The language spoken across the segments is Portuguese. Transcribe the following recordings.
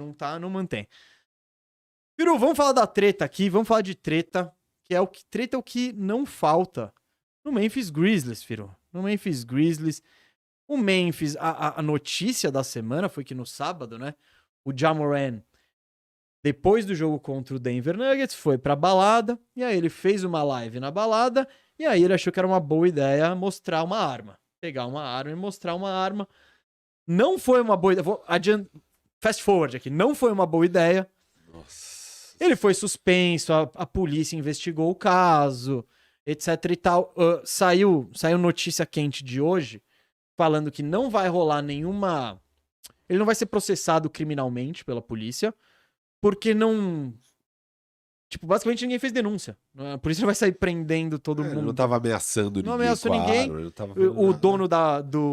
Não tá, não mantém. Firu, vamos falar da treta aqui, vamos falar de treta, que é o que treta é o que não falta no Memphis Grizzlies, Firu. No Memphis Grizzlies, o Memphis, a notícia da semana foi que no sábado, né, o Ja Morant, depois do jogo contra o Denver Nuggets, foi pra balada, e aí ele fez uma live na balada, e aí ele achou que era uma boa ideia mostrar uma arma. Pegar uma arma e mostrar uma arma. Não foi uma boa ideia. Fast forward aqui. Não foi uma boa ideia. Nossa. Ele foi suspenso, a polícia investigou o caso, etc e tal. Saiu notícia quente de hoje, falando que não vai rolar nenhuma... Ele não vai ser processado criminalmente pela polícia, porque não... Tipo, basicamente ninguém fez denúncia. Por isso ele vai sair prendendo todo mundo. Ele não tava ameaçando Não ninguém. ameaçou ninguém. Ele não tava O dono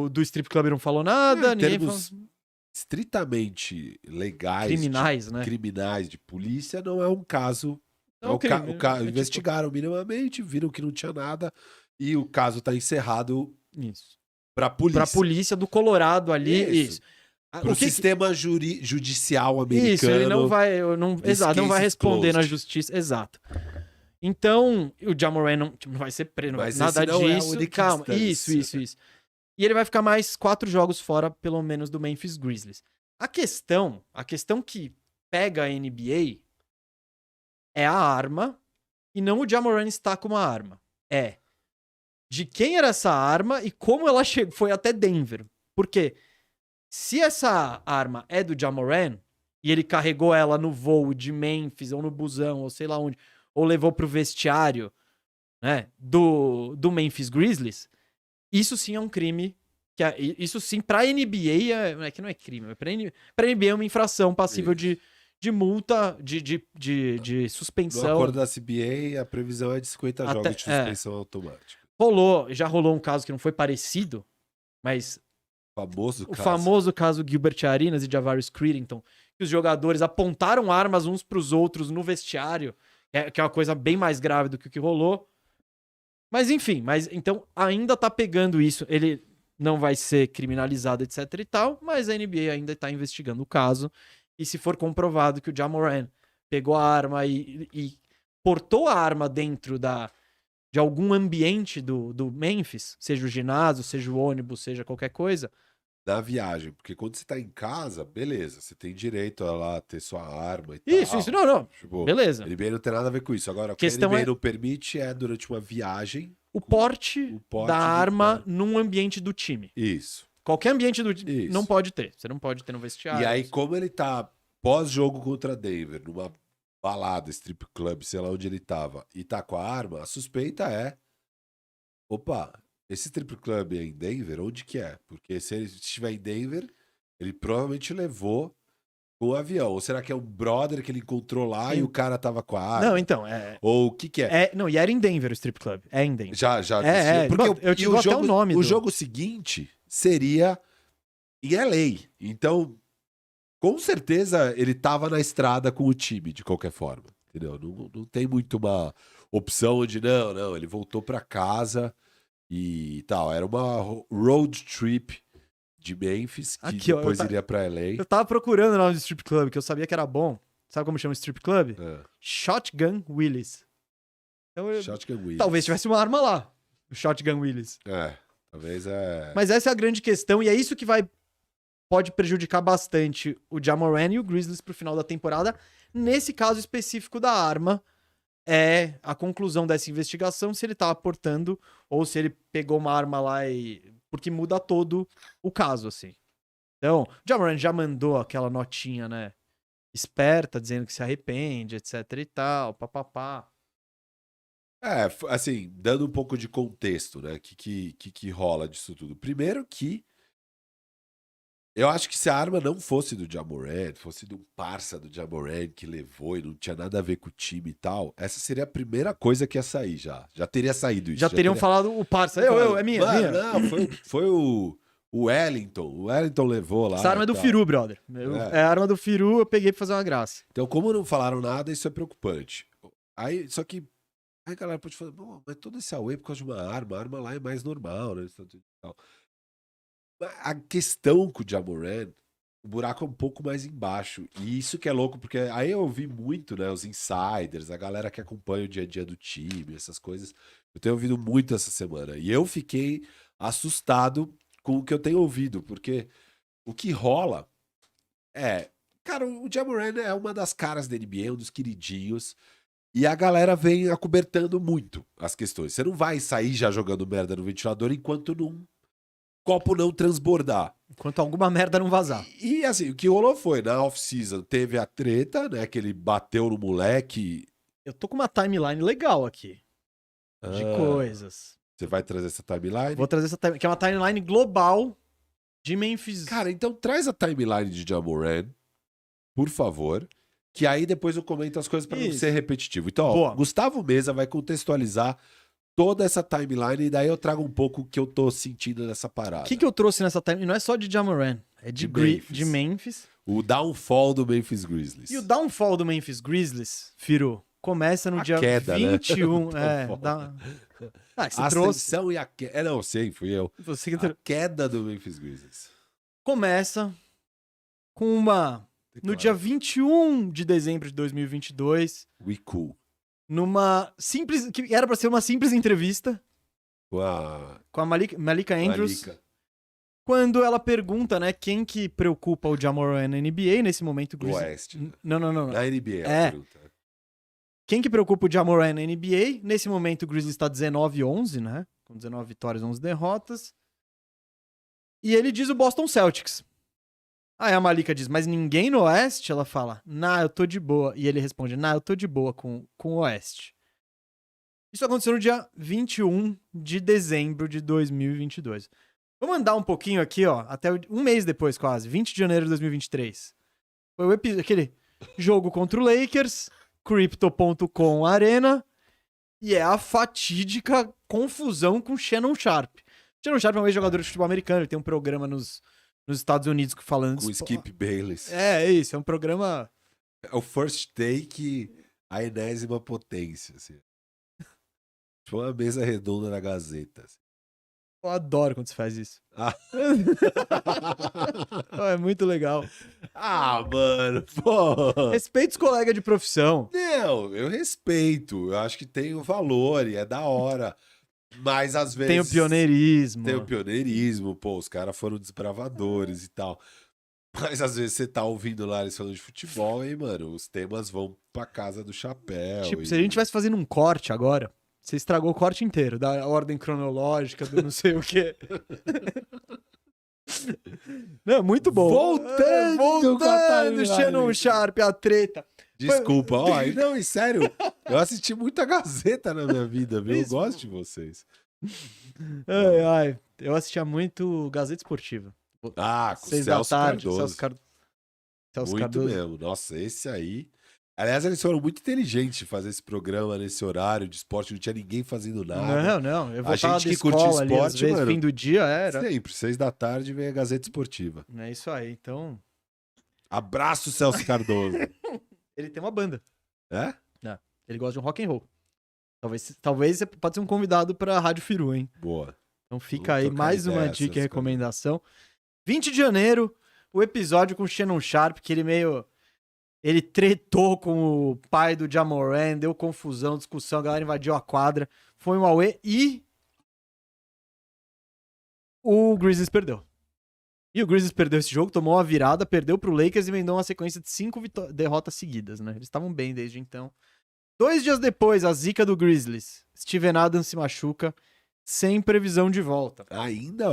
do strip club não falou nada. em Ninguém termos falou... estritamente legais, Criminais, né? criminais de polícia, não é um caso. Não, Investigaram minimamente, viram que não tinha nada e o caso tá encerrado Isso. pra polícia. Pra polícia do Colorado ali. Isso. Pro sistema judicial americano. Isso, ele não vai. Exato, não vai responder na justiça. Exato. Então, o Ja Morant não vai ser preso, nada disso. Calma. Isso. E ele vai ficar mais 4 jogos fora, pelo menos, do Memphis Grizzlies. A questão que pega a NBA é a arma, e não o Ja Morant está com uma arma. É de quem era essa arma e como ela foi até Denver. Porque se essa arma é do Ja Morant, e ele carregou ela no voo de Memphis, ou no busão, ou sei lá onde, ou levou pro vestiário, né, do Memphis Grizzlies, isso sim é um crime. Isso sim, pra NBA, que não é crime, pra NBA é uma infração passível de multa, de suspensão. No acordo da CBA, a previsão é de 50 jogos de suspensão automática. Já rolou um caso que não foi parecido, mas O famoso caso Gilbert Arenas e Javaris Crittenton, que os jogadores apontaram armas uns pros outros no vestiário, que é uma coisa bem mais grave do que o que rolou. Mas enfim, então ainda tá pegando isso, ele não vai ser criminalizado, etc e tal, mas a NBA ainda tá investigando o caso, e se for comprovado que o Ja Morant pegou a arma e portou a arma dentro de algum ambiente do Memphis, seja o ginásio, seja o ônibus, seja qualquer coisa... Da viagem, porque quando você tá em casa, beleza, você tem direito a lá ter sua arma e tal. Isso, não. Tipo, beleza. A NBA não tem nada a ver com isso. Agora, o que a Questão NBA é... não permite é, durante uma viagem... O porte da arma num ambiente do time. Isso. Qualquer ambiente do time não pode ter. Você não pode ter no vestiário. E aí, como ele tá pós-jogo contra Denver, numa balada, strip club, sei lá onde ele tava, e tá com a arma, a suspeita é... Opa, esse strip club é em Denver? Onde que é? Porque se ele estiver em Denver, ele provavelmente levou com o avião. Ou será que é um brother que ele encontrou lá e o cara tava com a arma? Não, então, Ou o que é? Não, e era em Denver o strip club. É em Denver. Já. Porque eu te dou até o nome. O jogo seguinte seria em LA. Então, com certeza, ele tava na estrada com o time, de qualquer forma. Entendeu? Não tem muito uma opção onde, não, ele voltou pra casa e tal. Era uma road trip de Memphis, que aqui, depois iria pra LA. Eu tava procurando o nome do strip club, que eu sabia que era bom. Sabe como chama o strip club? Shotgun Willis. Então, Shotgun Willis. Talvez tivesse uma arma lá. O Shotgun Willis. Talvez Mas essa é a grande questão, e é isso que pode prejudicar bastante o Ja Morant e o Grizzlies pro final da temporada. Nesse caso específico da arma, é a conclusão dessa investigação, se ele tá aportando ou se ele pegou uma arma lá porque muda todo o caso, assim. Então, o Ja Morant já mandou aquela notinha, né, esperta, dizendo que se arrepende, etc e tal, papapá. Assim, dando um pouco de contexto, né, que rola disso tudo. Primeiro que eu acho que se a arma não fosse do Ja Morant, fosse de um parça do Ja Morant que levou e não tinha nada a ver com o time e tal, essa seria a primeira coisa que ia sair já. Já teria saído isso. Já teriam falado o parça. É minha. Não, foi o Wellington. O Wellington levou lá. Essa arma é do Firu, brother. É a arma do Firu, eu peguei pra fazer uma graça. Então, como não falaram nada, isso é preocupante. Aí, só que aí a galera pode falar, mas todo esse away por causa de uma arma. A arma lá é mais normal, né? A questão com o Ja Morant, o buraco é um pouco mais embaixo. E isso que é louco, porque aí eu ouvi muito, né? Os insiders, a galera que acompanha o dia a dia do time, essas coisas. Eu tenho ouvido muito essa semana. E eu fiquei assustado com o que eu tenho ouvido, porque o que rola é... Cara, o Ja Morant é uma das caras da NBA, um dos queridinhos. E a galera vem acobertando muito as questões. Você não vai sair já jogando merda no ventilador enquanto copo não transbordar. Enquanto alguma merda não vazar. E assim, o que rolou foi, na off-season teve a treta, né, que ele bateu no moleque. Eu tô com uma timeline legal aqui. De coisas. Você vai trazer essa timeline? Vou trazer essa timeline, que é uma timeline global de Memphis. Cara, então traz a timeline de Ja Morant, por favor, que aí depois eu comento as coisas pra não ser repetitivo. Então, ó, Gustavo Meza vai contextualizar toda essa timeline e daí eu trago um pouco o que eu tô sentindo nessa parada. O que eu trouxe nessa timeline? Não é só de Ja Morant, é de Memphis. O downfall do Memphis Grizzlies. E o downfall do Memphis Grizzlies, Firo, começa no dia queda, 21. Né? Você a trouxe. ascensão e a queda. Não, sei, fui eu. Você que a queda do Memphis Grizzlies. Começa com uma... No dia 21 de dezembro de 2022. We cool. Numa simples... Que era pra ser uma simples entrevista. Com a Malika Andrews. Quando ela pergunta, né, quem que preocupa o Ja Morant na NBA nesse momento. Oeste. Não. Na NBA, ela pergunta. Quem que preocupa o Ja Morant na NBA? Nesse momento o Grizzlies está 19-11, né? Com 19 vitórias, 11 derrotas. E ele diz o Boston Celtics. Aí a Malika diz, mas ninguém no Oeste? Ela fala, eu tô de boa. E ele responde, eu tô de boa com o Oeste. Isso aconteceu no dia 21 de dezembro de 2022. Vamos andar um pouquinho aqui, ó, até um mês depois quase, 20 de janeiro de 2023. Foi aquele jogo contra o Lakers, Crypto.com Arena, e é a fatídica confusão com Shannon Sharpe. Shannon Sharpe é um ex-jogador de futebol americano, ele tem um programa nos Estados Unidos falando... Com Skip Bayless. É isso, é um programa... É o first take, a enésima potência, assim. Tipo uma mesa redonda na Gazeta, assim. Eu adoro quando você faz isso. É muito legal. Mano, pô. Respeita os colegas de profissão. Não, eu respeito. Eu acho que tem o valor e é da hora. Mas às vezes... Tem o pioneirismo. Pô, os caras foram desbravadores e tal. Mas às vezes você tá ouvindo lá eles falando de futebol e, mano, os temas vão pra casa do chapéu. Tipo, se a gente tivesse fazendo um corte agora, você estragou o corte inteiro, da ordem cronológica, do não sei o quê. Não, muito bom. Voltando, Shannon Sharpe, a treta. Desculpa, não, em sério, eu assisti muita Gazeta na minha vida, viu? Eu gosto de vocês. Eu assistia muito Gazeta Esportiva. Com Celso Cardoso. Celso muito Cardoso. Mesmo. Nossa, esse aí... Aliás, eles foram muito inteligentes de fazer esse programa nesse horário de esporte, não tinha ninguém fazendo nada. Não. Eu a gente que curte esporte, ali, às vezes, mano, fim do dia era. Sempre, 6 da tarde vem a Gazeta Esportiva. É isso aí, então... Abraço, Celso Cardoso. Ele tem uma banda. É? Ele gosta de um rock and roll. Talvez você pode ser um convidado pra Rádio Firu, hein? Boa. Então fica aí mais uma dica e recomendação. 20 de janeiro, o episódio com o Shannon Sharpe, que ele tretou com o pai do Ja Morant, deu confusão, discussão, a galera invadiu a quadra, foi um auê e o Grizzlies perdeu. E o Grizzlies perdeu esse jogo, tomou uma virada, perdeu pro Lakers e emendou uma sequência de 5 derrotas seguidas, né? Eles estavam bem desde então. 2 dias depois, a zica do Grizzlies. Steven Adams se machuca, sem previsão de volta. Ainda,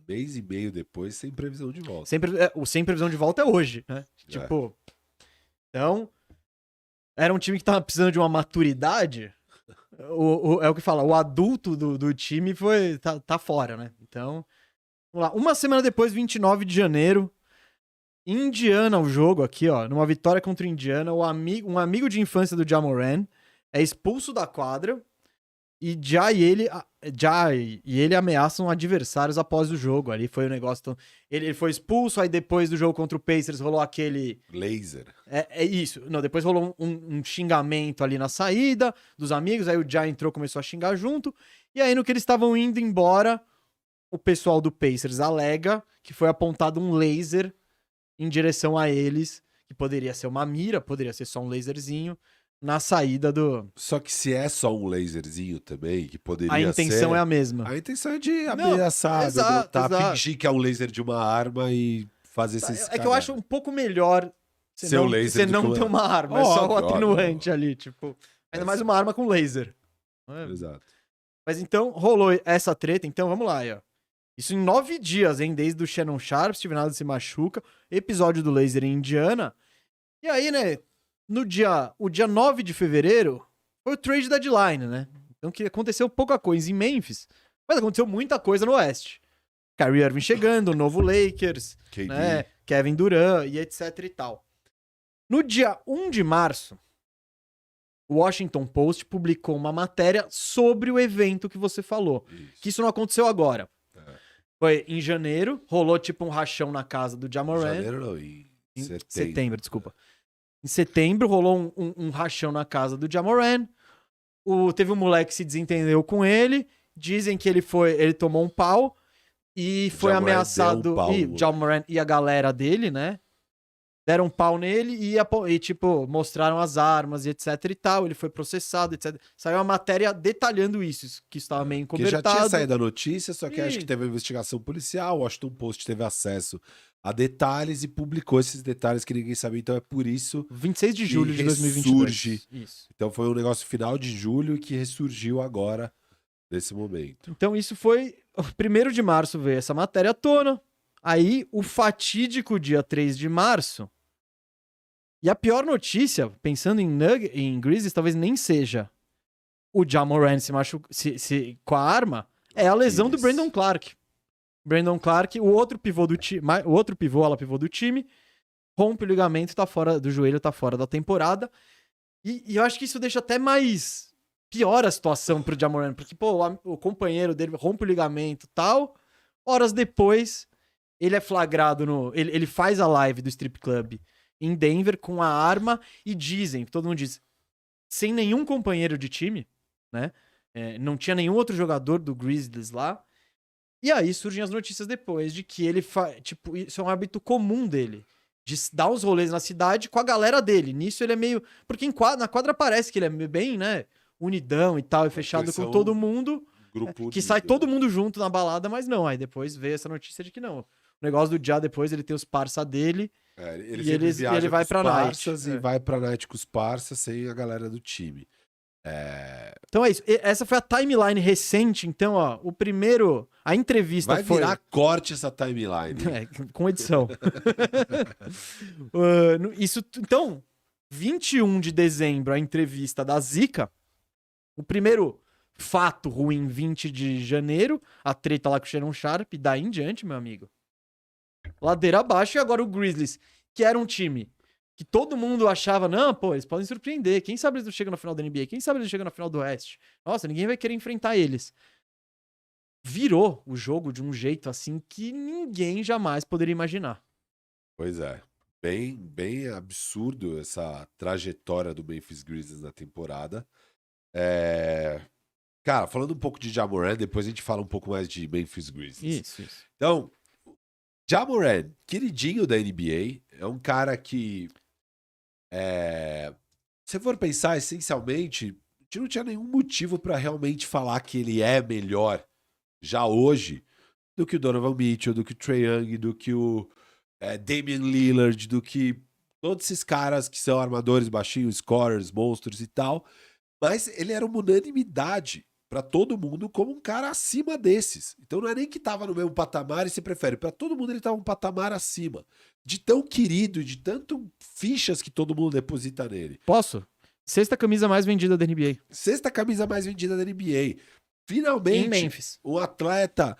mês e meio depois, sem previsão de volta. Sem previsão de volta é hoje, né? Tipo... Então, era um time que tava precisando de uma maturidade. É o que fala, o adulto do time tá fora, né? Então, vamos lá. Uma semana depois, 29 de janeiro, Indiana, o jogo aqui, ó, numa vitória contra o Indiana, um amigo de infância do Ja Morant é expulso da quadra e ele ameaçam adversários após o jogo. Ali foi o negócio. Então, ele foi expulso, aí depois do jogo contra o Pacers rolou aquele... Laser. É isso. Não, depois rolou um xingamento ali na saída dos amigos, aí o Ja entrou, começou a xingar junto, e aí no que eles estavam indo embora, o pessoal do Pacers alega que foi apontado um laser em direção a eles, que poderia ser uma mira, poderia ser só um laserzinho, na saída do... Só que se é só um laserzinho também, que poderia ser... A intenção é a mesma. A intenção é de ameaçar, exato. fingir que é um laser de uma arma e fazer esses... É que eu acho um pouco melhor você não ter uma arma, é só o atenuante ali, tipo... Ainda mais uma arma com laser. Exato. Mas então, rolou essa treta, então vamos lá, ó. Isso em 9 dias, hein? Desde o Shannon Sharpe, Steven Adams se machuca, episódio do laser em Indiana. E aí, né, o dia 9 de fevereiro, foi o trade deadline, né? Então que aconteceu pouca coisa em Memphis, mas aconteceu muita coisa no Oeste. Kyrie Irving chegando, o novo Lakers, né? Kevin Durant e etc e tal. No dia 1 de março, o Washington Post publicou uma matéria sobre o evento que você falou. Que isso não aconteceu agora. Foi em janeiro, rolou tipo um rachão na casa do Ja Morant. Janeiro não, em setembro, desculpa. Em setembro rolou um rachão na casa do Ja Morant. Teve um moleque que se desentendeu com ele. Dizem que ele tomou um pau e foi ameaçado. E Ja Morant e a galera dele, né? Deram um pau nele e, tipo, mostraram as armas e etc e tal. Ele foi processado, etc. Saiu uma matéria detalhando isso, que estava meio encobertado. Que já tinha saído a notícia, só que acho que teve uma investigação policial. O Washington Post teve acesso a detalhes e publicou esses detalhes que ninguém sabia. Então é por isso 26 de julho de 2022. Isso. Então foi um negócio final de julho que ressurgiu agora, nesse momento. Então isso foi... 1º de março veio essa matéria à tona. Aí, o fatídico dia 3 de março... E a pior notícia, pensando em Grizzlies, talvez nem seja o Ja Morant com a arma, é a lesão do Brandon Clark. Brandon Clark, o outro pivô do time, rompe o ligamento, tá fora do joelho, tá fora da temporada. E eu acho que isso deixa até mais pior a situação pro Ja Morant, porque, pô, o companheiro dele rompe o ligamento e tal, horas depois, ele é flagrado ele faz a live do strip club em Denver com a arma e todo mundo diz, sem nenhum companheiro de time, né? Não tinha nenhum outro jogador do Grizzlies lá. E aí surgem as notícias depois de que ele tipo, isso é um hábito comum dele, de dar uns rolês na cidade com a galera dele. Nisso ele é meio... Porque na quadra parece que ele é bem, né? Unidão e tal, e fechado com todo mundo. Que sai todo mundo junto na balada, mas não. Aí depois veio essa notícia de que não. O negócio do Ja depois, ele tem os parça dele... ele vai pra night. E vai pra night com os parças sem a galera do time. Então é isso. Essa foi a timeline recente. Então, ó, a entrevista vai virar corte essa timeline. Com edição. Então, 21 de dezembro, a entrevista da Zica. O primeiro fato ruim, 20 de janeiro. A treta lá com o Shannon Sharpe. Daí em diante, meu amigo. Ladeira abaixo, e agora o Grizzlies, que era um time que todo mundo achava, não, pô, eles podem surpreender, quem sabe eles não chegam na final da NBA, quem sabe eles chegam na final do Oeste, nossa, ninguém vai querer enfrentar eles. Virou o jogo de um jeito assim que ninguém jamais poderia imaginar. Pois é, bem absurdo essa trajetória do Memphis Grizzlies na temporada. Cara, falando um pouco de Ja Morant, depois a gente fala um pouco mais de Memphis Grizzlies. Isso. Então, Ja Morant, queridinho da NBA, é um cara que, se for pensar, essencialmente, a gente não tinha nenhum motivo para realmente falar que ele é melhor já hoje do que o Donovan Mitchell, do que o Trae Young, do que o Damian Lillard, do que todos esses caras que são armadores baixinhos, scorers, monstros e tal. Mas ele era uma unanimidade para todo mundo como um cara acima desses. Então não é nem que tava no mesmo patamar e se prefere. Para todo mundo ele tava um patamar acima. De tão querido, de tanto fichas que todo mundo deposita nele. Posso? 6ª camisa mais vendida da NBA. 6ª camisa mais vendida da NBA. Finalmente, em Memphis, um atleta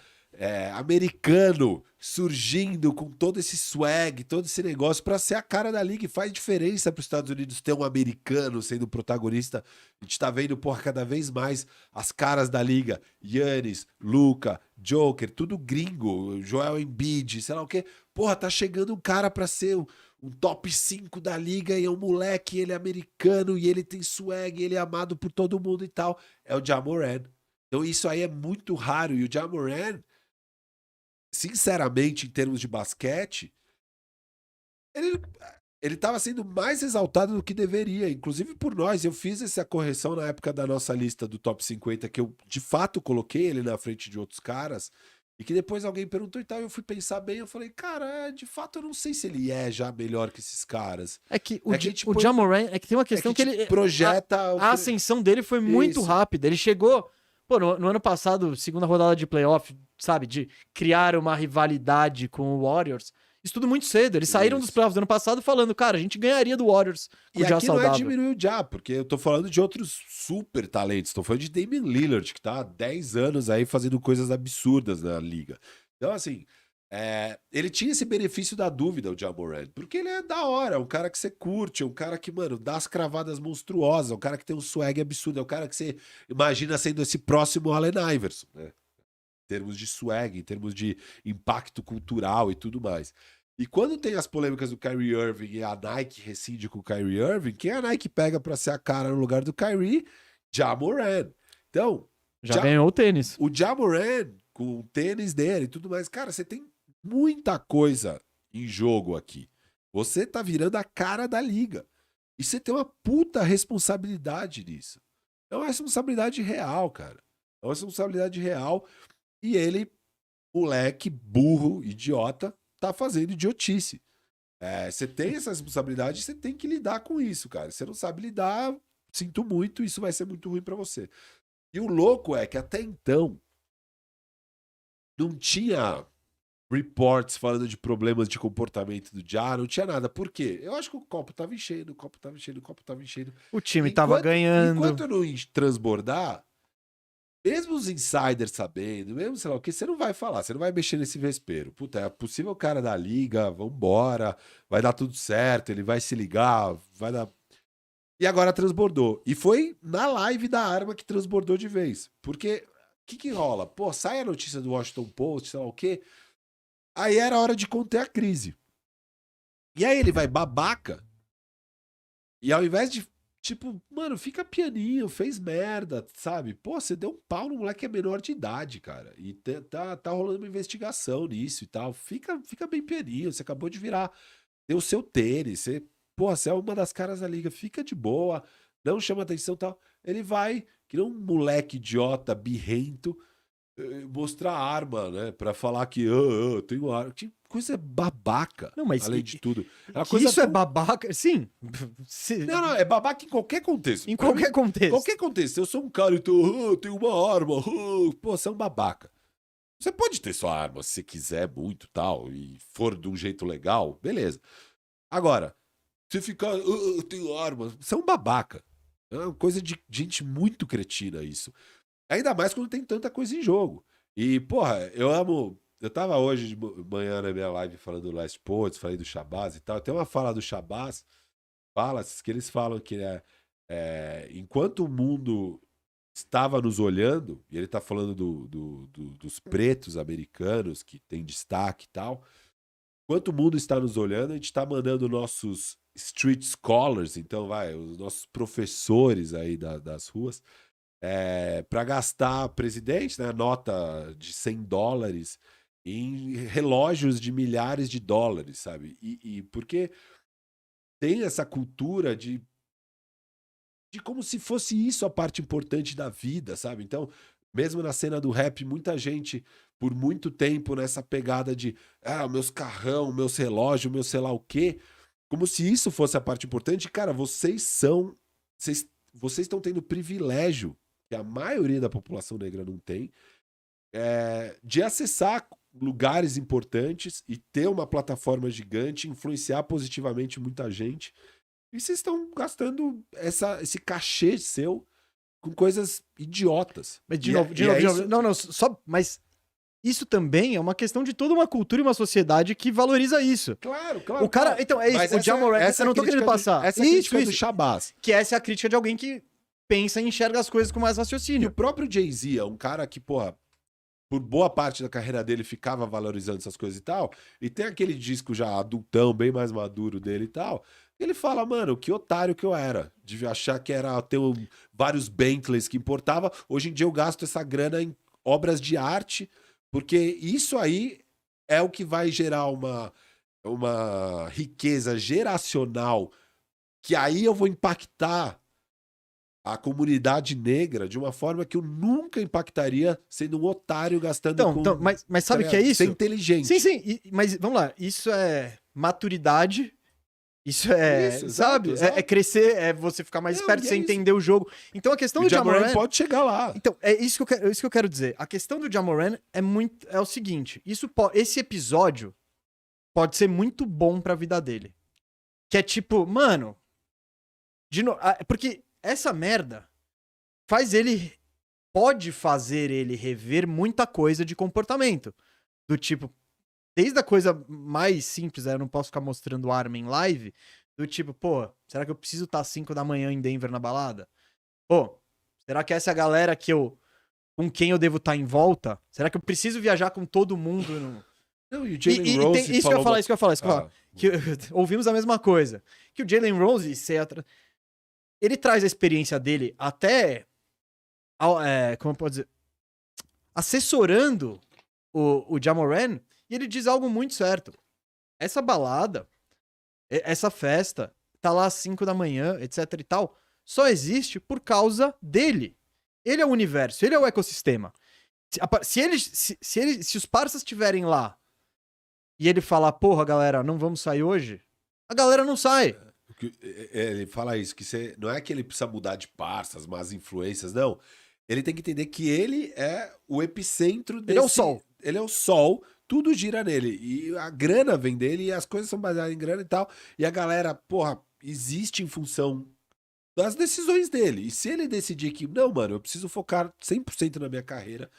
americano surgindo com todo esse swag, todo esse negócio para ser a cara da liga, e faz diferença para os Estados Unidos ter um americano sendo protagonista. A gente tá vendo, porra, cada vez mais as caras da liga, Giannis, Luka, Joker, tudo gringo, Joel Embiid, sei lá o quê. Porra, tá chegando um cara para ser um top 5 da liga, e é um moleque, ele é americano, e ele tem swag, ele é amado por todo mundo e tal. É o Ja Morant. Então isso aí é muito raro, e o Ja Morant, sinceramente, em termos de basquete, Ele estava sendo mais exaltado do que deveria, inclusive por nós. Eu fiz essa correção na época da nossa lista do top 50, que eu de fato coloquei ele na frente de outros caras, e que depois alguém perguntou e tal, eu fui pensar bem, eu falei, cara, de fato eu não sei se ele é já melhor que esses caras. É que o Ja Morant, é que tem uma questão que ele projeta... A ascensão dele foi muito rápida, ele chegou... Pô, no ano passado, segunda rodada de playoff, sabe, de criar uma rivalidade com o Warriors... Isso tudo muito cedo. Eles saíram dos playoffs do ano passado falando, cara, a gente ganharia do Warriors com o Ja saudável. E aqui não é diminuir o Ja, porque eu tô falando de outros super talentos. Tô falando de Damian Lillard, que tá há 10 anos aí fazendo coisas absurdas na liga. Então, assim, ele tinha esse benefício da dúvida, o Ja Morant, porque ele é da hora, é um cara que você curte, é um cara que, mano, dá as cravadas monstruosas, é um cara que tem um swag absurdo, é um cara que você imagina sendo esse próximo Allen Iverson, né? Em termos de swag, em termos de impacto cultural e tudo mais. E quando tem as polêmicas do Kyrie Irving e a Nike rescinde com o Kyrie Irving, quem a Nike pega pra ser a cara no lugar do Kyrie? Ja Morant. Então... Já ganhou o tênis. O Ja Morant, com o tênis dele e tudo mais, cara, você tem muita coisa em jogo aqui. Você tá virando a cara da liga. E você tem uma puta responsabilidade nisso. É uma responsabilidade real, cara. É uma responsabilidade real. E ele, moleque, burro, idiota, tá fazendo idiotice. Você tem essa responsabilidade e você tem que lidar com isso, cara. Você não sabe lidar, sinto muito, isso vai ser muito ruim pra você. E o louco é que até então não tinha reports falando de problemas de comportamento do Ja, não tinha nada. Por quê? Eu acho que o copo tava enchendo, O time tava ganhando. Enquanto não transbordar, mesmo os insiders sabendo, mesmo sei lá o que, você não vai falar, você não vai mexer nesse vespeiro. Puta, é possível o cara da liga, vambora, vai dar tudo certo, ele vai se ligar, vai dar... E agora transbordou. E foi na live da Arma que transbordou de vez. Porque, o que rola? Pô, sai a notícia do Washington Post, sei lá o quê. Aí era hora de conter a crise. E aí ele vai babaca. E ao invés de, tipo, mano, fica pianinho, fez merda, sabe? Pô, você deu um pau no moleque que é menor de idade, cara. E tá rolando uma investigação nisso e tal. Fica bem pianinho, você acabou de virar. Tem o seu tênis, você é uma das caras da liga, fica de boa, não chama atenção e tal. Ele vai, que nem um moleque idiota, birrento, mostrar arma, né? Pra falar que eu tenho arma. Que coisa babaca, não, mas além de tudo. Isso é babaca, sim. Não, é babaca em qualquer contexto. Em qualquer contexto. Qualquer contexto. Eu sou um cara, então, eu tenho uma arma. Pô, você é um babaca. Você pode ter sua arma se você quiser muito tal, e for de um jeito legal, beleza. Agora, você ficar, eu tenho arma, você é um babaca. É uma coisa de gente muito cretina isso. Ainda mais quando tem tanta coisa em jogo. E, porra, eu amo... Eu tava hoje de manhã na minha live falando do Last Poets, falei do Shabazz e tal. Tem uma fala do Shabazz, que eles falam que enquanto o mundo estava nos olhando, e ele tá falando dos pretos americanos que tem destaque e tal, enquanto o mundo está nos olhando, a gente tá mandando nossos street scholars, então os nossos professores aí das ruas, para gastar presidente, né, nota de $100 em relógios de milhares de dólares, sabe? E porque tem essa cultura de como se fosse isso a parte importante da vida, sabe? Então, mesmo na cena do rap, muita gente, por muito tempo, nessa pegada de meus carrão, meus relógios, meu sei lá o quê, como se isso fosse a parte importante. Cara, vocês estão tendo privilégio, que a maioria da população negra não tem, de acessar lugares importantes e ter uma plataforma gigante, influenciar positivamente muita gente. E vocês estão gastando esse cachê seu com coisas idiotas. Mas de novo. Não, mas isso também é uma questão de toda uma cultura e uma sociedade que valoriza isso. Claro. O cara, então, é isso. Mas o Ja Morant, eu não tô querendo passar. Essa é a crítica do Shabazz. Que essa é a crítica de alguém que pensa e enxerga as coisas com mais raciocínio. E o próprio Jay-Z é um cara que, porra, por boa parte da carreira dele ficava valorizando essas coisas e tal, e tem aquele disco já adultão, bem mais maduro dele e tal, ele fala, mano, que otário que eu era, de achar que era ter vários Bentleys que importava. Hoje em dia eu gasto essa grana em obras de arte, porque isso aí é o que vai gerar uma riqueza geracional que aí eu vou impactar a comunidade negra de uma forma que eu nunca impactaria sendo um otário gastando Então, mas sabe o que é isso? Ser inteligente. Sim, mas vamos lá, isso é maturidade, isso é, isso, sabe? Exato. É crescer, é você ficar mais esperto, você entender o jogo. Então a questão do Ja Morant pode chegar lá. Então, é isso que eu quero dizer. A questão do Ja Morant é o seguinte, esse episódio pode ser muito bom pra vida dele. Que é tipo, mano, porque essa merda pode fazer ele rever muita coisa de comportamento. Do tipo, desde a coisa mais simples, eu não posso ficar mostrando arma em live, do tipo, pô, será que eu preciso estar às 5 da manhã em Denver na balada? Pô, será que essa galera com quem eu devo estar em volta? Será que eu preciso viajar com todo mundo? Não, e o Jalen Rose isso que eu ia falar. Que ouvimos a mesma coisa. Que o Jalen Rose, ele traz a experiência dele até, como eu posso dizer, assessorando o Ja Morant, e ele diz algo muito certo. Essa balada, essa festa, tá lá às 5 da manhã, etc e tal, só existe por causa dele. Ele é o universo, ele é o ecossistema. Se os parças estiverem lá e ele falar, porra, galera, não vamos sair hoje, a galera não sai. Ele fala isso, que não é que ele precisa mudar de parças, más influências, não. Ele tem que entender que ele é o epicentro desse... Ele é o sol. Ele é o sol, tudo gira nele. E a grana vem dele, e as coisas são baseadas em grana e tal. E a galera, porra, existe em função das decisões dele. E se ele decidir que, não, mano, eu preciso focar 100% na minha carreira,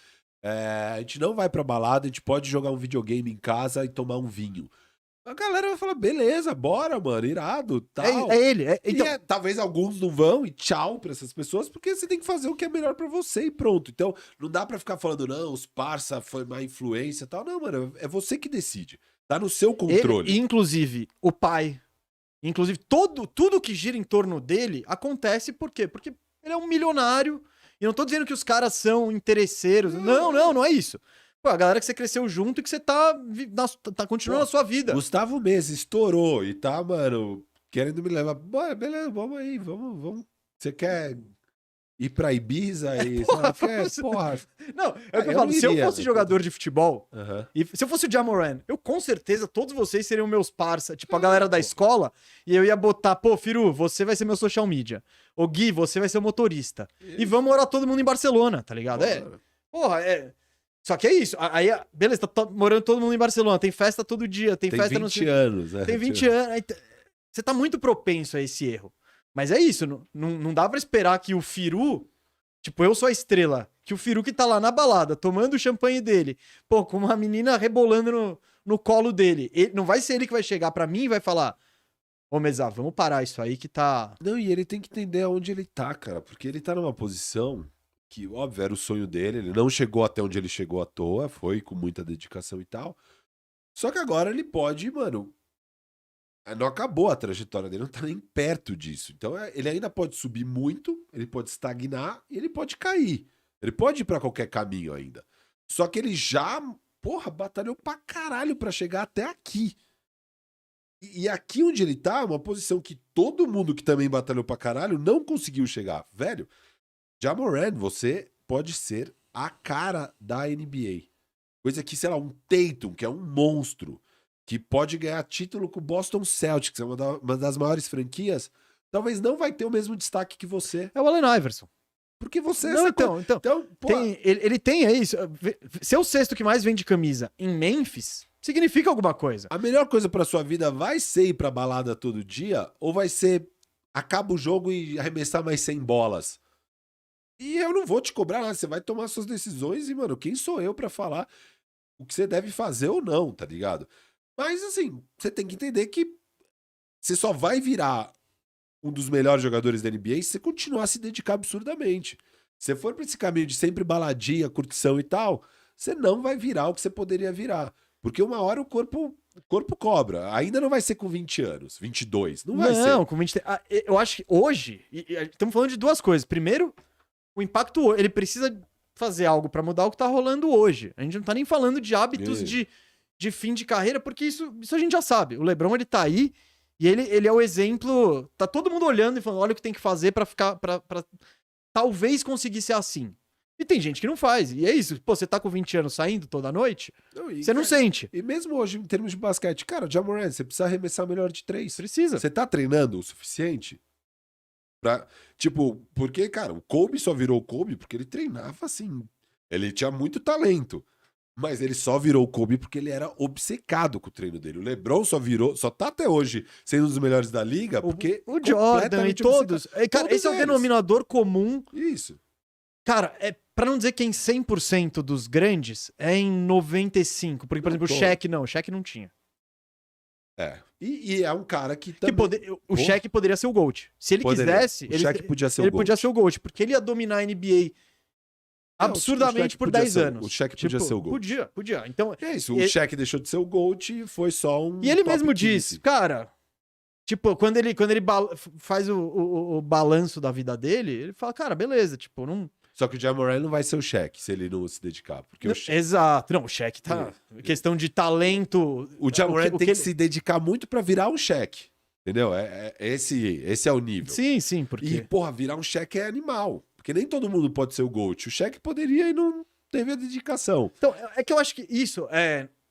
a gente não vai pra balada, a gente pode jogar um videogame em casa e tomar um vinho. A galera vai falar, beleza, bora, mano, irado, tal. É ele. Então... talvez alguns não vão e tchau pra essas pessoas, porque você tem que fazer o que é melhor pra você e pronto. Então, não dá pra ficar falando, não, os parça foi má influência e tal. Não, mano, é você que decide. Tá no seu controle. Inclusive, o pai, tudo que gira em torno dele acontece por quê? Porque ele é um milionário. E não tô dizendo que os caras são interesseiros. Não é isso. Pô, a galera que você cresceu junto e que você tá continuando a sua vida. Gustavo Mendes estourou e tá, mano, querendo me levar. Beleza, vamos aí, vamos. Você quer ir pra Ibiza e... Porra. Não, é o que eu falo. Se eu fosse jogador de futebol, e se eu fosse o Ja Morant, eu com certeza, todos vocês seriam meus parça, tipo a galera da escola, e eu ia botar, pô, Firu, você vai ser meu social media. Ô Gui, você vai ser o motorista. E vamos morar todo mundo em Barcelona, tá ligado? Só que é isso. Aí, beleza, tá morando todo mundo em Barcelona, tem festa todo dia, tem festa no... Tem 20 anos, né? Tem 20 anos. Você tá muito propenso a esse erro. Mas é isso, não dá pra esperar que o Firu, tipo, eu sou a estrela, que o Firu que tá lá na balada, tomando o champanhe dele, pô, com uma menina rebolando no colo dele, não vai ser ele que vai chegar pra mim e vai falar, ô Mesa, vamos parar isso aí que tá... Não, e ele tem que entender aonde ele tá, cara, porque ele tá numa posição que, óbvio, era o sonho dele, ele não chegou até onde ele chegou à toa, foi com muita dedicação e tal, só que agora ele pode, mano... Não acabou a trajetória dele, não tá nem perto disso. Então ele ainda pode subir muito, ele pode estagnar e ele pode cair. Ele pode ir pra qualquer caminho ainda. Só que ele já, porra, batalhou pra caralho pra chegar até aqui. E aqui onde ele tá, é uma posição que todo mundo que também batalhou pra caralho não conseguiu chegar. Velho, Ja Morant, você pode ser a cara da NBA. Coisa que, sei lá, um Tatum, que é um monstro, que pode ganhar título com o Boston Celtics, é uma das maiores franquias, talvez não vai ter o mesmo destaque que você. É o Allen Iverson. Porque você... Não, então ele tem isso. Ser o sexto que mais vende camisa em Memphis significa alguma coisa. A melhor coisa pra sua vida vai ser ir pra balada todo dia, ou vai ser acaba o jogo e arremessar mais 100 bolas? E eu não vou te cobrar nada, você vai tomar suas decisões e, mano, quem sou eu pra falar o que você deve fazer ou não, tá ligado? Mas, assim, você tem que entender que você só vai virar um dos melhores jogadores da NBA se você continuar a se dedicar absurdamente. Se você for pra esse caminho de sempre baladinha, curtição e tal, você não vai virar o que você poderia virar. Porque uma hora o corpo cobra. Ainda não vai ser com 20 anos, 22. Não vai ser. Não, com 20... Eu acho que hoje, estamos falando de duas coisas. Primeiro, o impacto, ele precisa fazer algo pra mudar o que tá rolando hoje. A gente não tá nem falando de hábitos de de fim de carreira, porque isso a gente já sabe. O LeBron, ele tá aí e ele é o exemplo... Tá todo mundo olhando e falando, olha o que tem que fazer pra talvez conseguir ser assim. E tem gente que não faz. E é isso. Pô, você tá com 20 anos saindo toda noite, você não sente. E mesmo hoje, em termos de basquete, cara, o Ja Morant, você precisa arremessar melhor de 3. Precisa. Você tá treinando o suficiente? Porque, cara, o Kobe só virou Kobe porque ele treinava assim. Ele tinha muito talento. Mas ele só virou Kobe porque ele era obcecado com o treino dele. O LeBron só tá até hoje sendo um dos melhores da liga porque... O Jordan e todos. Cara, esse é o denominador comum. Isso. Cara, pra não dizer que em 100% dos grandes, é em 95%. Porque, por exemplo, o Shaq não tinha. E é um cara que também... O Shaq poderia ser o GOAT. Se ele quisesse, Shaq podia ser ele podia ser o GOAT, porque ele ia dominar a NBA absurdamente por 10 anos. O Shaq podia ser o GOAT. Podia. Então, é isso, o Shaq deixou de ser o GOAT e foi só um... E ele mesmo disse, cara... Tipo, quando ele faz o balanço da vida dele, ele fala, cara, beleza, tipo, não... Só que o Ja Morant não vai ser o Shaq se ele não se dedicar. Porque Exato. Não, o Shaq tá... Questão de talento... O Ja Morant tem que se dedicar muito pra virar um Shaq. Entendeu? Esse é o nível. Sim, porque... E, porra, virar um Shaq é animal. Porque nem todo mundo pode ser o GOAT. O Shaq poderia e não teve a dedicação. Então, é que eu acho que isso,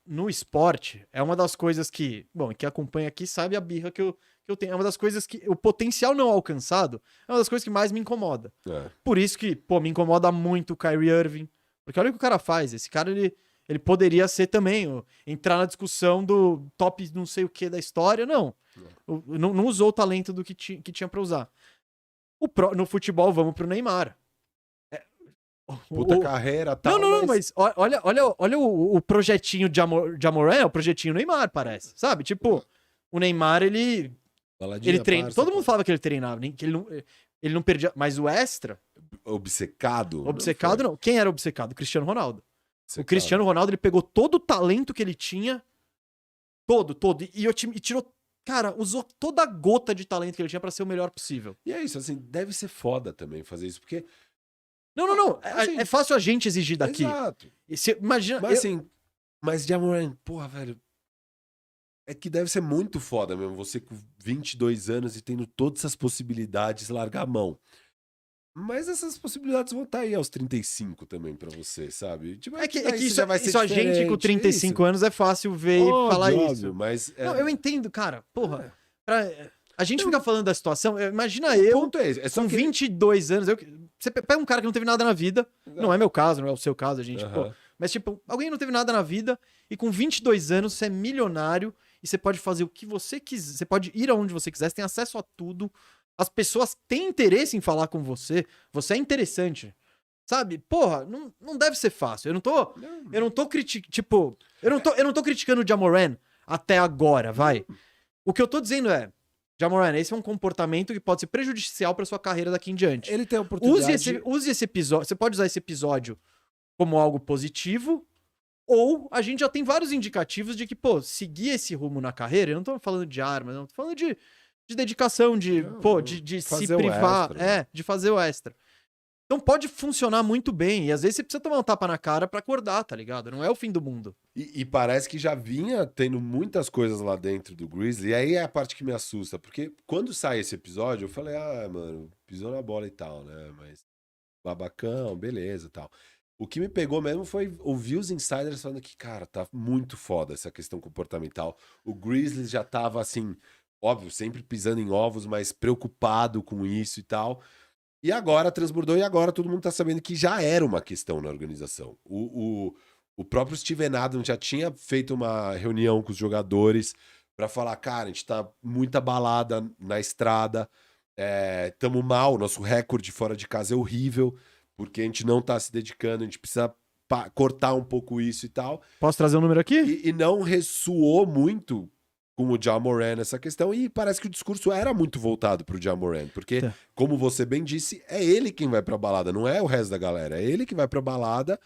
no esporte, é uma das coisas que... Bom, quem acompanha aqui sabe a birra que eu tenho. É uma das coisas que... O potencial não alcançado é uma das coisas que mais me incomoda. Por isso que, me incomoda muito o Kyrie Irving. Porque olha o que o cara faz. Esse cara, ele poderia ser também... entrar na discussão do top não sei o que da história. Não. Não usou o talento do que tinha pra usar. No futebol, vamos pro Neymar. Puta carreira, tal. Não, mas olha o projetinho de Morant, é o projetinho Neymar, parece. Sabe? Tipo, o Neymar, ele treina. Todo mundo falava que ele treinava, que ele não perdia. Mas o extra. Obcecado? Obcecado não. Quem era obcecado? O Cristiano Ronaldo. O Cristiano Ronaldo, ele pegou todo o talento que ele tinha. Todo. E tirou. Cara, usou toda a gota de talento que ele tinha pra ser o melhor possível. E é isso, assim, deve ser foda também fazer isso, porque... Não. É fácil a gente exigir daqui. Exato. Imagina... Mas Ja Morant, porra, velho... É que deve ser muito foda mesmo, você com 22 anos e tendo todas essas possibilidades, largar a mão. Mas essas possibilidades vão estar aí aos 35 também pra você, sabe? Tipo, isso já vai ser diferente. A gente com 35 anos é fácil ver e falar isso. Mas não, eu entendo, cara. Porra, a gente fica falando da situação, imagina eu com 22 anos, você pega um cara que não teve nada na vida, não é meu caso, não é o seu caso, a gente, mas tipo, alguém não teve nada na vida e com 22 anos você é milionário e você pode fazer o que você quiser, você pode ir aonde você quiser, você tem acesso a tudo. As pessoas têm interesse em falar com você. Você é interessante. Sabe? Porra, não deve ser fácil. Eu não tô criticando. Tipo, eu não tô criticando o Ja Morant até agora, vai. O que eu tô dizendo é, Ja Morant, esse é um comportamento que pode ser prejudicial pra sua carreira daqui em diante. Ele tem a oportunidade. Use esse episódio. Você pode usar esse episódio como algo positivo, ou a gente já tem vários indicativos de que, seguir esse rumo na carreira, eu não tô falando de armas, não tô falando de dedicação, de se privar, de fazer o extra. Então pode funcionar muito bem, e às vezes você precisa tomar um tapa na cara pra acordar, tá ligado? Não é o fim do mundo. E parece que já vinha tendo muitas coisas lá dentro do Grizzly, e aí é a parte que me assusta, porque quando sai esse episódio, eu falei, mano, pisou na bola e tal, né, mas babacão, beleza e tal. O que me pegou mesmo foi ouvir os insiders falando que, cara, tá muito foda essa questão comportamental. O Grizzly já tava assim... Óbvio, sempre pisando em ovos, mas preocupado com isso e tal. E agora transbordou e agora todo mundo tá sabendo que já era uma questão na organização. O próprio Steven Adams já tinha feito uma reunião com os jogadores pra falar, cara, a gente tá muito abalada na estrada, tamo mal, nosso recorde fora de casa é horrível, porque a gente não tá se dedicando, a gente precisa cortar um pouco isso e tal. Posso trazer um número aqui? E não ressoou muito com o Ja Morant nessa questão, e parece que o discurso era muito voltado pro Ja Morant, porque, como você bem disse, é ele quem vai pra balada, não é o resto da galera, é ele que vai pra balada,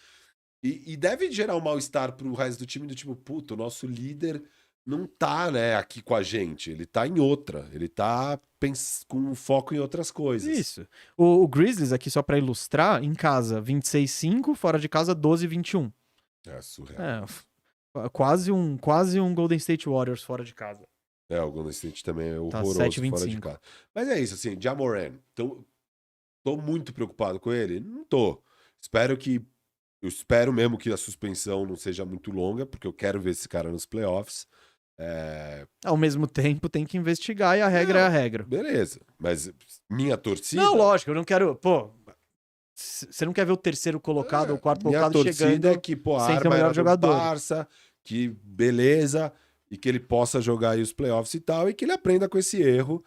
e deve gerar um mal-estar pro resto do time, do tipo, puto, o nosso líder não tá, né, aqui com a gente, ele tá em outra, ele tá com foco em outras coisas. Isso. O Grizzlies, aqui só pra ilustrar, em casa 26-5, fora de casa 12-21. É surreal. Quase um Golden State Warriors fora de casa. O Golden State também é horroroso fora de casa. Mas é isso, assim, Ja Morant. Então, tô muito preocupado com ele? Não tô. Eu espero mesmo que a suspensão não seja muito longa, porque eu quero ver esse cara nos playoffs. Ao mesmo tempo, tem que investigar e a regra é a regra. Beleza. Mas minha torcida... Não, lógico, eu não quero... Pô, você não quer ver o terceiro colocado ou o quarto colocado chegando... Minha torcida é que, a arma era do Barça, que beleza, e que ele possa jogar aí os playoffs e tal, e que ele aprenda com esse erro.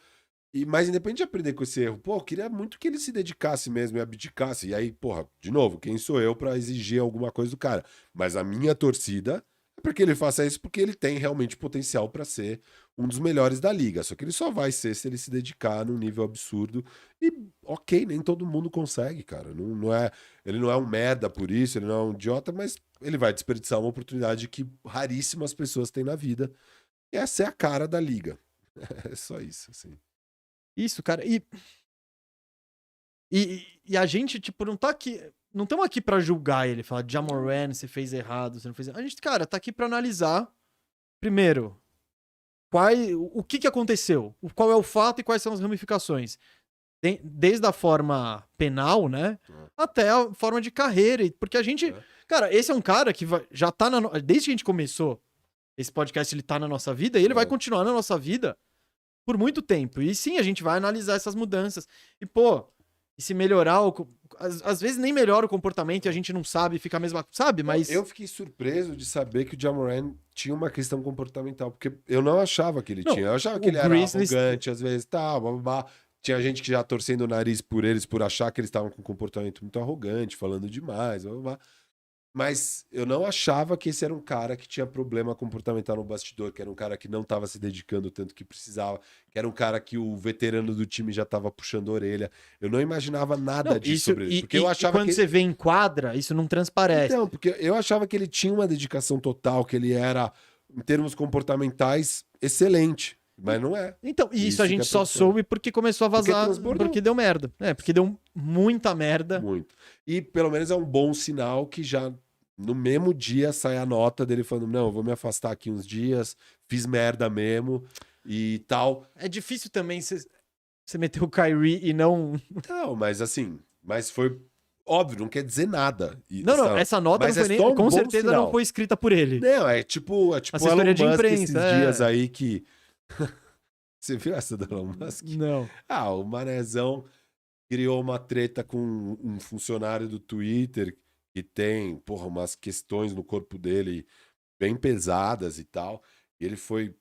Mas independente de aprender com esse erro, eu queria muito que ele se dedicasse mesmo e abdicasse. E aí, de novo, quem sou eu pra exigir alguma coisa do cara? Mas a minha torcida é pra que ele faça isso, porque ele tem realmente potencial pra ser um dos melhores da liga. Só que ele só vai ser se ele se dedicar num nível absurdo. E, ok, nem todo mundo consegue, cara. Ele não é um merda por isso, ele não é um idiota, mas ele vai desperdiçar uma oportunidade que raríssimas pessoas têm na vida. E essa é a cara da liga. É só isso, assim. Isso, cara. E a gente, tipo, não tá aqui... Não estamos aqui pra julgar ele, falar, Ja Morant, você fez errado, você não fez errado. A gente, cara, tá aqui pra analisar, primeiro, o que aconteceu, qual é o fato e quais são as ramificações. Desde a forma penal, né, até a forma de carreira. Porque a gente... Cara, esse é um cara que já tá desde que a gente começou esse podcast, ele tá na nossa vida e ele vai continuar na nossa vida por muito tempo. E sim, a gente vai analisar essas mudanças. E se melhorar, às vezes nem melhora o comportamento e a gente não sabe, fica a mesma, sabe? Mas eu fiquei surpreso de saber que o Ja Morant tinha uma questão comportamental, porque eu não achava que ele tinha. Eu achava que ele era arrogante, às vezes, blá, blá, blá. Tinha gente que já torcendo o nariz por eles, por achar que eles estavam com um comportamento muito arrogante, falando demais, blá, blá, blá. Mas eu não achava que esse era um cara que tinha problema comportamental no bastidor, que era um cara que não estava se dedicando tanto que precisava, que era um cara que o veterano do time já estava puxando a orelha. Eu não imaginava nada disso sobre ele. Porque eu achava quando você vê em quadra, isso não transparece. Então, porque eu achava que ele tinha uma dedicação total, que ele era, em termos comportamentais, excelente. Mas não é. Então, isso a gente só soube porque começou a vazar, porque deu merda. Porque deu muita merda. Muito. E pelo menos é um bom sinal que já... No mesmo dia sai a nota dele falando, não, eu vou me afastar aqui uns dias, fiz merda mesmo e tal. É difícil também você meter o Kyrie e não... Não, mas assim, foi óbvio, não quer dizer nada. Não, essa nota não foi nem, com certeza não foi escrita por ele. Não, é tipo assessoria de imprensa, esses dias aí que... Você viu essa do Elon Musk? Não. O Manezão criou uma treta com um funcionário do Twitter que tem, umas questões no corpo dele bem pesadas e tal. E ele foi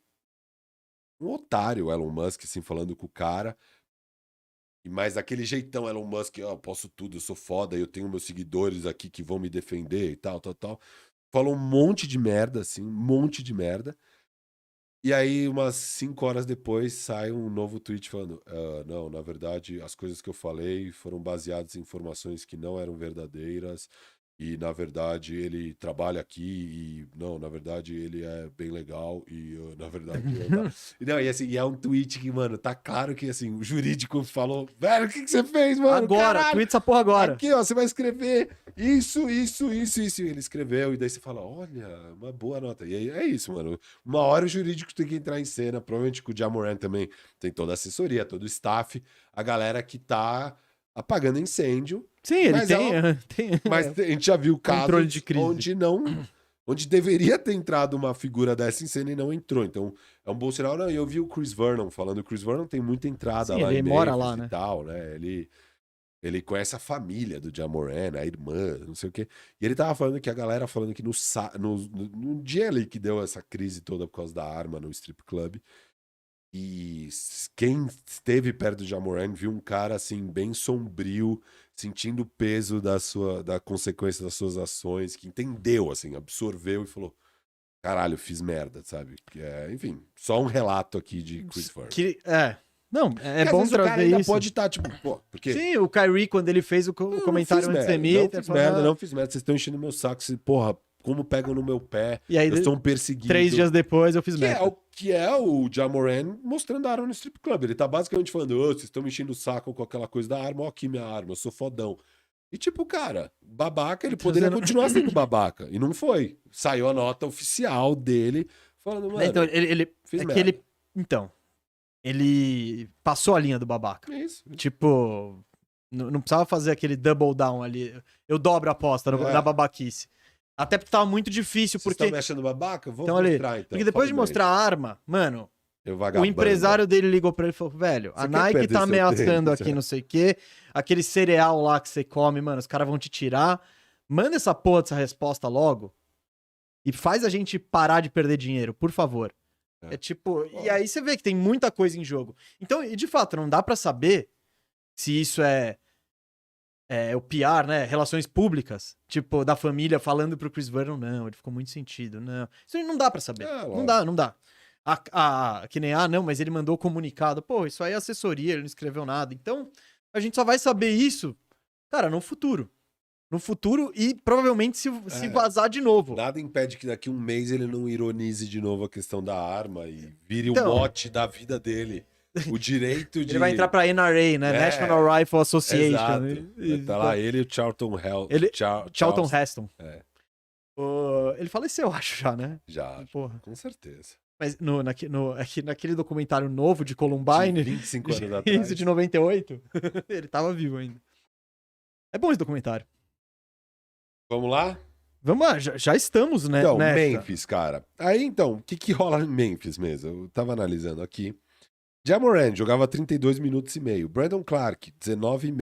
um otário, o Elon Musk, assim, falando com o cara. Mas daquele jeitão, Elon Musk, eu posso tudo, eu sou foda, eu tenho meus seguidores aqui que vão me defender e tal. Falou um monte de merda, assim, um monte de merda. E aí, umas 5 horas depois, sai um novo tweet falando, não, na verdade, as coisas que eu falei foram baseadas em informações que não eram verdadeiras. E, na verdade, ele trabalha aqui e, não, na verdade, ele é bem legal e, na verdade... Não, e assim, é um tweet que, mano, tá claro que, assim, o jurídico falou, velho, o que você fez, mano? Agora, tweet essa porra agora. Aqui, ó, você vai escrever isso. E ele escreveu e daí você fala, olha, uma boa nota. E aí é isso, mano. Uma hora o jurídico tem que entrar em cena, provavelmente com o Ja Morant também tem toda a assessoria, todo o staff, a galera que tá apagando incêndio. Sim, ele tem. Mas a gente já viu casos de crise. onde deveria ter entrado uma figura dessa em cena e não entrou. Então, é um bom sinal. Não, eu vi o Chris Vernon falando. O Chris Vernon tem muita entrada lá ele mora lá, né? E tal, né? Ele conhece a família do Ja Morant, a irmã, não sei o quê. E ele tava falando que a galera falando que no dia ali que deu essa crise toda por causa da arma no strip club, e quem esteve perto do Ja Morant viu um cara assim bem sombrio, sentindo o peso da consequência das suas ações, que entendeu, assim, absorveu e falou, caralho, fiz merda, sabe? Enfim, só um relato aqui de Chris Vernon. Não, é bom trazer isso. Pode estar, tipo, porque... Sim, o Kyrie, quando ele fez o comentário antissemita... Não fiz merda, vocês estão enchendo meu saco, como pegam no meu pé, e aí, eu sou um perseguido. 3 dias depois eu fiz merda. Que é o Ja Morant mostrando a arma no strip club. Ele tá basicamente falando, vocês estão me enchendo o saco com aquela coisa da arma, ó aqui minha arma, eu sou fodão. E tipo, cara, babaca, ele poderia continuar sendo babaca. E não foi. Saiu a nota oficial dele falando, mano, então, ele passou a linha do babaca. Isso. Tipo, não precisava fazer aquele double down ali. Eu dobro a aposta na babaquice. Até porque tava muito difícil, porque... Vocês estão me achando babaca? Vou então, mostrar, então. Porque depois de mostrar a arma, mano, o empresário dele ligou pra ele e falou, velho, a Nike tá ameaçando aqui, não sei o quê, aquele cereal lá que você come, mano, os caras vão te tirar. Manda essa porra dessa resposta logo e faz a gente parar de perder dinheiro, por favor. É tipo... E aí você vê que tem muita coisa em jogo. Então, e de fato, não dá pra saber se isso é o PR, né? Relações públicas. Tipo, da família falando pro Chris Vernon, não, ele ficou muito sentido, não. Isso não dá pra saber. Não dá. Que nem, não, mas ele mandou comunicado. Pô, isso aí é assessoria, ele não escreveu nada. Então, a gente só vai saber isso, cara, no futuro. No futuro e provavelmente se vazar de novo. Nada impede que daqui a um mês ele não ironize de novo a questão da arma e vire o mote da vida dele. O direito de... Ele vai entrar pra NRA, né? National Rifle Association. Exato. Tá lá ele e o Charlton Heston. Ele faleceu, acho, já, né? Já, porra. Com certeza. Mas naquele documentário novo de Columbine... De 25 anos atrás. De 98. Ele tava vivo ainda. É bom esse documentário. Vamos lá? Vamos lá, já estamos, né? Então, Memphis, cara. Aí, então, o que rola em Memphis mesmo? Eu tava analisando aqui. Ja Morant jogava 32 minutos e meio. Brandon Clark, 19,5.